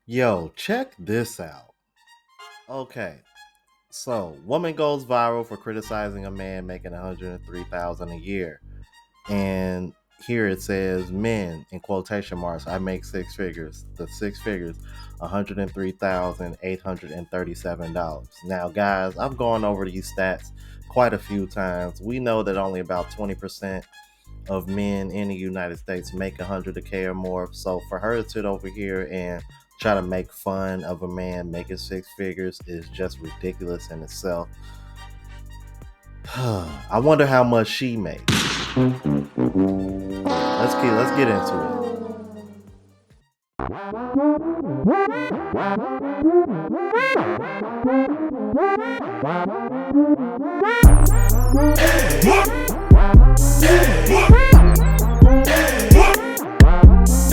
Yo, check this out. Okay, so woman goes viral for criticizing a man making 103,000 a year, and here it says men in quotation marks. I make six figures. The six figures, $103,837. Now, guys, I've gone over these stats quite a few times. We know that only about 20% of men in the United States make 100K or more. So for her to sit over here and try to make fun of a man making six figures is just ridiculous in itself. I wonder how much she makes. Let's get into it.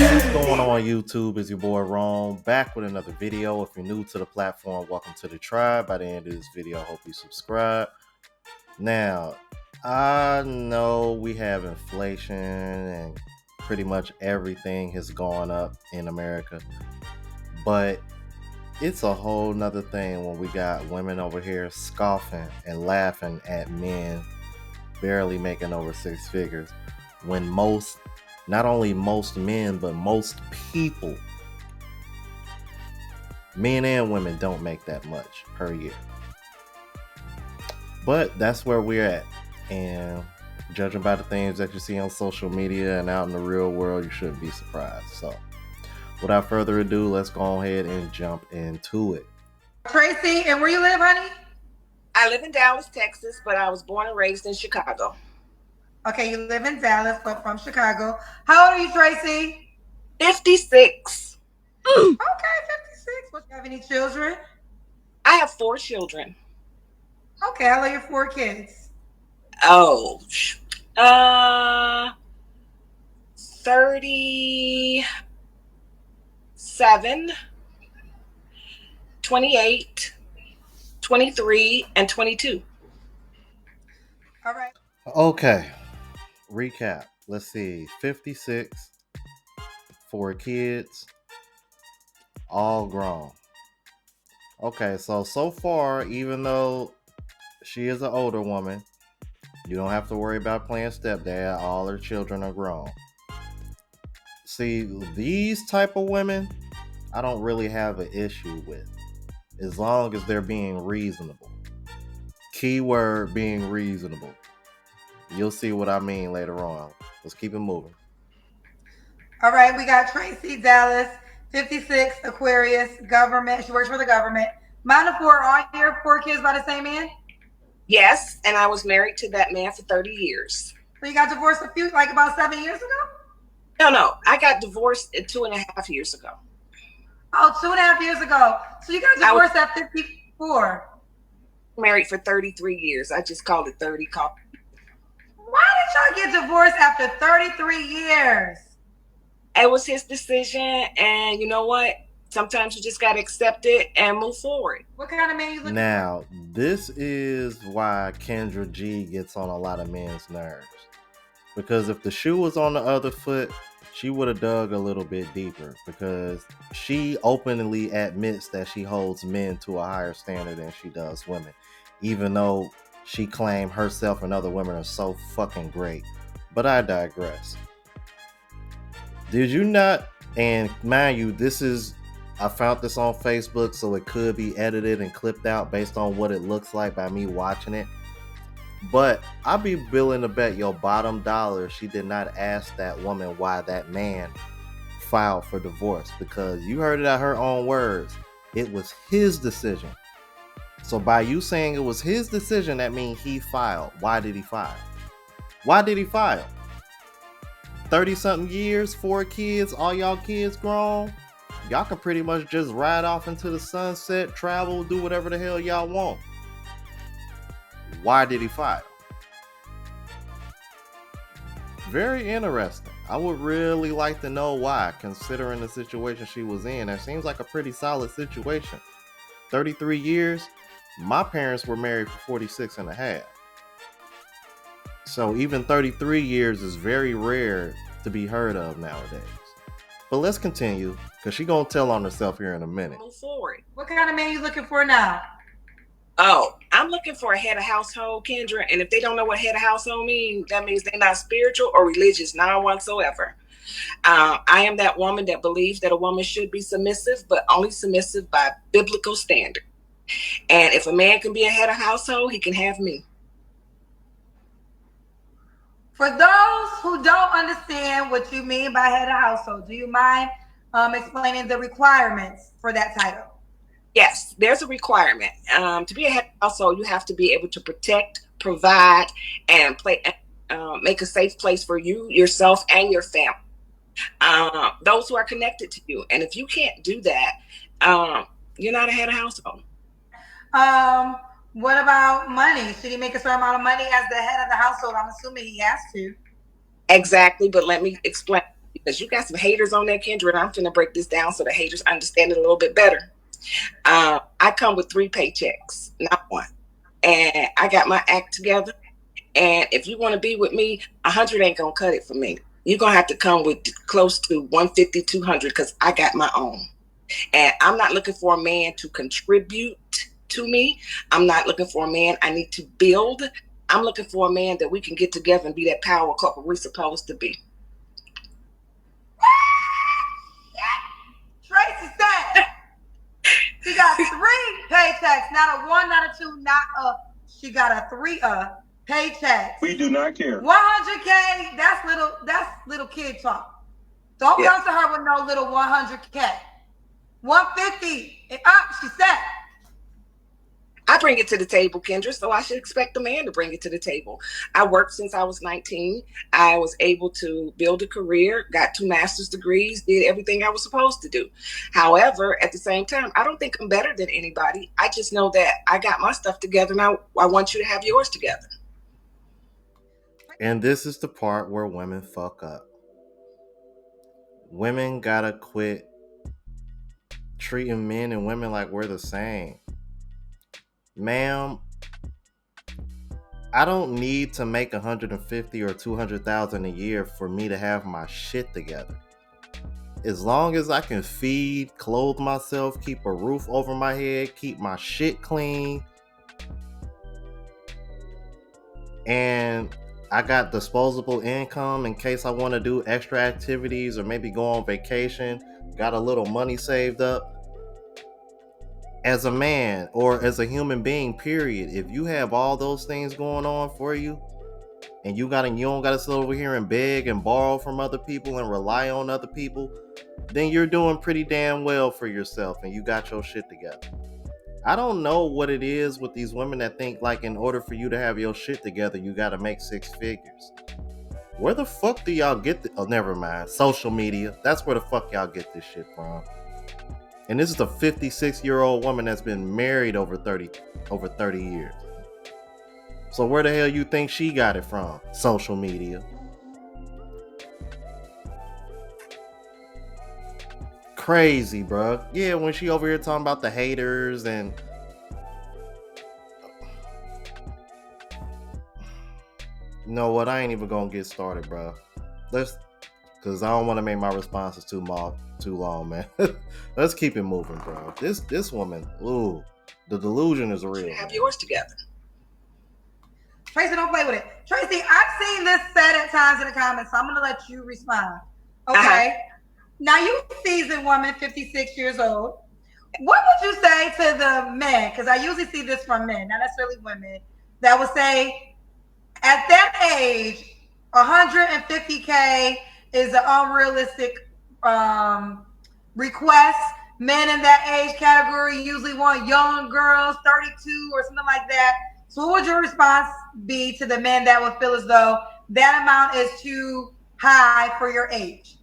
What's going on YouTube? Is your boy Rome back with another video. If you're new to the platform, welcome to the tribe. By the end of this video, I hope you subscribe. Now, I know we have inflation and pretty much everything has gone up in America, but it's a whole nother thing when we got women over here scoffing and laughing at men barely making over six figures when not only most men, but most people, men and women, don't make that much per year. But that's where we're at. And judging by the things that you see on social media and out in the real world, you shouldn't be surprised. So without further ado, let's go ahead and jump into it. Tracy, and where you live, honey? I live in Dallas, Texas, but I was born and raised in Chicago. Okay, you live in Dallas, but from Chicago. How old are you, Tracy? 56. Okay, 56. What, you have any children? I have 4 children. Okay, how old are your 4 kids? Oh, 37, 28, 23, and 22. All right. Okay, recap. Let's see, 56, 4 kids, all grown. Okay, so far, even though she is an older woman, you don't have to worry about playing stepdad. All her children are grown. See, these type of women, I don't really have an issue with, as long as they're being reasonable. Keyword being reasonable. You'll see what I mean later on. Let's keep it moving. All right, we got Tracy, Dallas, 56, Aquarius, government. She works for the government. Mine of 4, all your 4 kids by the same man? Yes, and I was married to that man for 30 years. So you got divorced about 7 years ago? No, I got divorced 2.5 years ago. Oh, 2.5 years ago. So you got divorced at 54. Married for 33 years. I just called it 30. Why did y'all get divorced after 33 years? It was his decision, and you know what? Sometimes you just got to accept it and move forward. What kind of man you looking Now, this is why Kendra G gets on a lot of men's nerves. Because if the shoe was on the other foot, she would have dug a little bit deeper, because she openly admits that she holds men to a higher standard than she does women, even though she claimed herself and other women are so fucking great. But I digress. Did you not? And mind you, I found this on Facebook, so it could be edited and clipped out based on what it looks like by me watching it. But I'll be willing to bet your bottom dollar she did not ask that woman why that man filed for divorce, because you heard it out her own words. It was his decision. So by you saying it was his decision, that means he filed. Why did he file? Why did he file? 30-something years, 4 kids, all y'all kids grown. Y'all can pretty much just ride off into the sunset, travel, do whatever the hell y'all want. Why did he file? Very interesting. I would really like to know why, considering the situation she was in. That seems like a pretty solid situation. 33 years. My parents were married for 46 and a half. So even 33 years is very rare to be heard of nowadays. But let's continue, because she gonna tell on herself here in a minute. Move forward. What kind of man you looking for now? Oh, I'm looking for a head of household, Kendra. And if they don't know what head of household means, that means they're not spiritual or religious, none whatsoever. I am that woman that believes that a woman should be submissive, but only submissive by biblical standard. And if a man can be a head of household, he can have me. For those who don't understand what you mean by head of household, do you mind explaining the requirements for that title? Yes, there's a requirement. To be a head of household, you have to be able to protect, provide, and make a safe place for you, yourself, and your family. Those who are connected to you. And if you can't do that, you're not a head of household. What about money? Should he make a certain amount of money as the head of the household? I'm assuming he has to. Exactly, but let me explain, because you got some haters on that, Kendra, and I'm going to break this down so the haters understand it a little bit better. I come with 3 paychecks, not one. And I got my act together. And if you want to be with me, 100 ain't going to cut it for me. You're going to have to come with close to 150, 200, because I got my own. And I'm not looking for a man to contribute to me. I'm not looking for a man I need to build. I'm looking for a man that we can get together and be that power couple we're supposed to be. Tracy said she got 3 paychecks, not a 1, not a 2, not a. She got a 3 paychecks. We do not care. 100K. That's little kid talk. Don't come to her with no little 100K. 150 and up. She said. I bring it to the table, Kendra, so I should expect a man to bring it to the table. I worked since I was 19. I was able to build a career, got 2 master's degrees, did everything I was supposed to do. However, at the same time, I don't think I'm better than anybody. I just know that I got my stuff together. Now I want you to have yours together. And this is the part where women fuck up. Women gotta quit treating men and women like we're the same. Ma'am, I don't need to make 150 or 200,000 a year for me to have my shit together. As long as I can feed, clothe myself, keep a roof over my head, keep my shit clean, and I got disposable income in case I want to do extra activities or maybe go on vacation, got a little money saved up. As a man or as a human being, period, if you have all those things going on for you, and you don't gotta sit over here and beg and borrow from other people and rely on other people, then you're doing pretty damn well for yourself and you got your shit together. I don't know what it is with these women that think like in order for you to have your shit together, you gotta make 6 figures. Where the fuck do y'all get oh, never mind. Social media. That's where the fuck y'all get this shit from. And this is a 56-year-old woman that's been married over 30 years. So where the hell you think she got it from? Social media. Crazy, bro. Yeah, when she over here talking about the haters and you know what? I ain't even gonna get started, bro. Cause I don't want to make my responses too long, man. Let's keep it moving, bro. This woman, ooh, the delusion is real. Have yours together. Tracy, don't play with it. Tracy, I've seen this said at times in the comments, so I'm gonna let you respond. Okay. Now you seasoned woman, 56 years old. What would you say to the men? Because I usually see this from men, not necessarily women, that would say, at that age, 150K is an unrealistic request. Men in that age category usually want young girls, 32 or something like that. So what would your response be to the men that would feel as though that amount is too high for your age?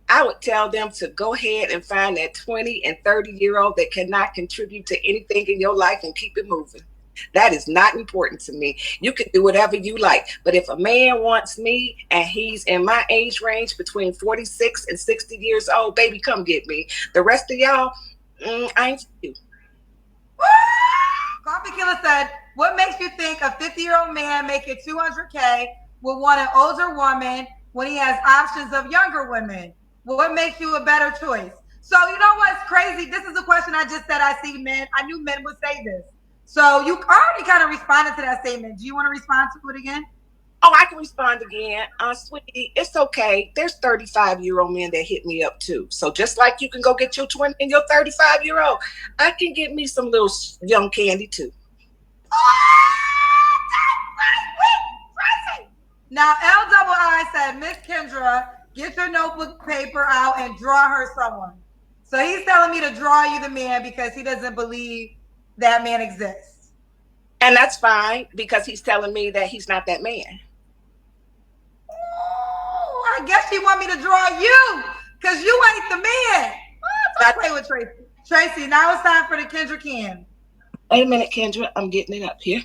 I would tell them to go ahead and find that 20 and 30-year-old that cannot contribute to anything in your life and keep it moving. That is not important to me. You can do whatever you like. But if a man wants me and he's in my age range between 46 and 60 years old, baby, come get me. The rest of y'all, I ain't for you. Coffee Killer said, what makes you think a 50-year-old man making 200K will want an older woman when he has options of younger women? What makes you a better choice? So you know what's crazy? This is a question I just said. I knew men would say this. So you already kind of responded to that statement. Do you want to respond to it again? Oh, I can respond again. Sweetie, it's okay. There's 35-year-old men that hit me up too. So just like you can go get your 20 and your 35-year-old, I can get me some little young candy too. Now, LII said, Miss Kendra, get your notebook paper out and draw her someone. So he's telling me to draw you the man because he doesn't believe that man exists. And that's fine because he's telling me that he's not that man. Oh, I guess you want me to draw you because you ain't the man. Don't play with Tracy. Tracy, now it's time for the Kendra Can. Wait a minute, Kendra. I'm getting it up here.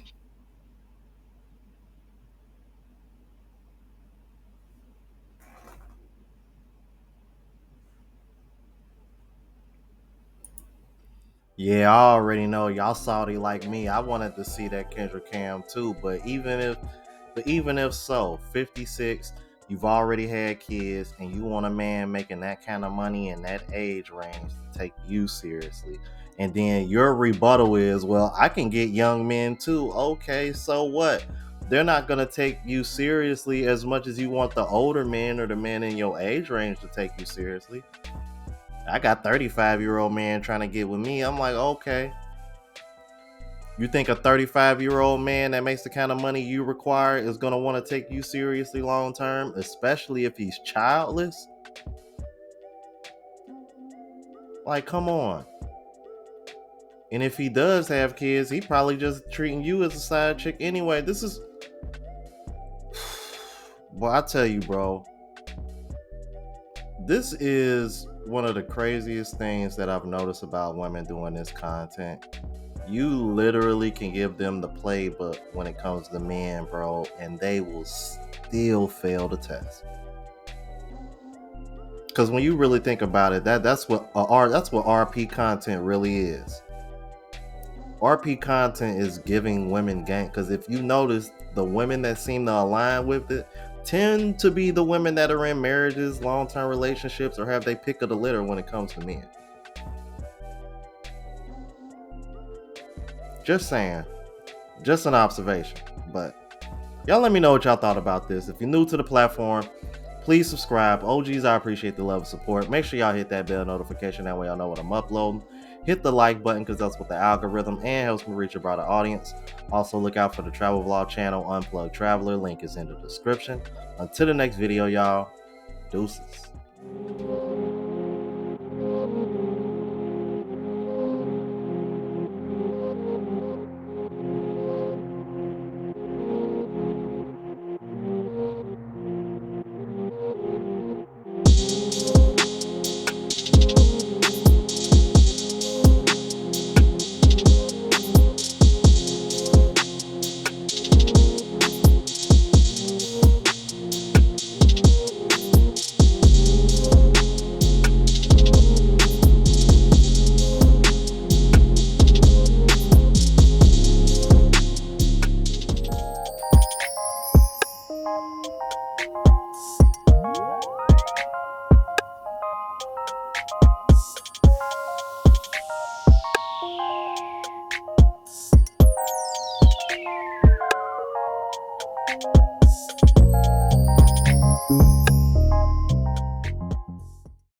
Yeah, I already know y'all salty like me. I wanted to see that Kendra Cam too, but even if so, 56, you've already had kids, and you want a man making that kind of money in that age range to take you seriously. And then your rebuttal is, well, I can get young men too. Okay, so what? They're not gonna take you seriously as much as you want the older men or the men in your age range to take you seriously. I got 35-year-old man trying to get with me. I'm like, okay. You think a 35-year-old man that makes the kind of money you require is going to want to take you seriously long term, especially if he's childless? Like, come on. And if he does have kids, he probably just treating you as a side chick anyway. This is... Well, I tell you, bro. This is one of the craziest things that I've noticed about women doing this content. You literally can give them the playbook when it comes to men, bro, and they will still fail the test. Because when you really think about it, that's what RP content really is. RP content is giving women game. Because if you notice, the women that seem to align with it tend to be the women that are in marriages, long-term relationships, or have they pick of the litter when it comes to men. Just saying. Just an observation. But y'all let me know what y'all thought about this. If you're new to the platform, please subscribe. OGs, I appreciate the love and support. Make sure y'all hit that bell notification. That way y'all know what I'm uploading. Hit the like button because that's what the algorithm and helps me reach a broader audience. Also, look out for the travel vlog channel, Unplugged Traveler. Link is in the description. Until the next video, y'all. Deuces.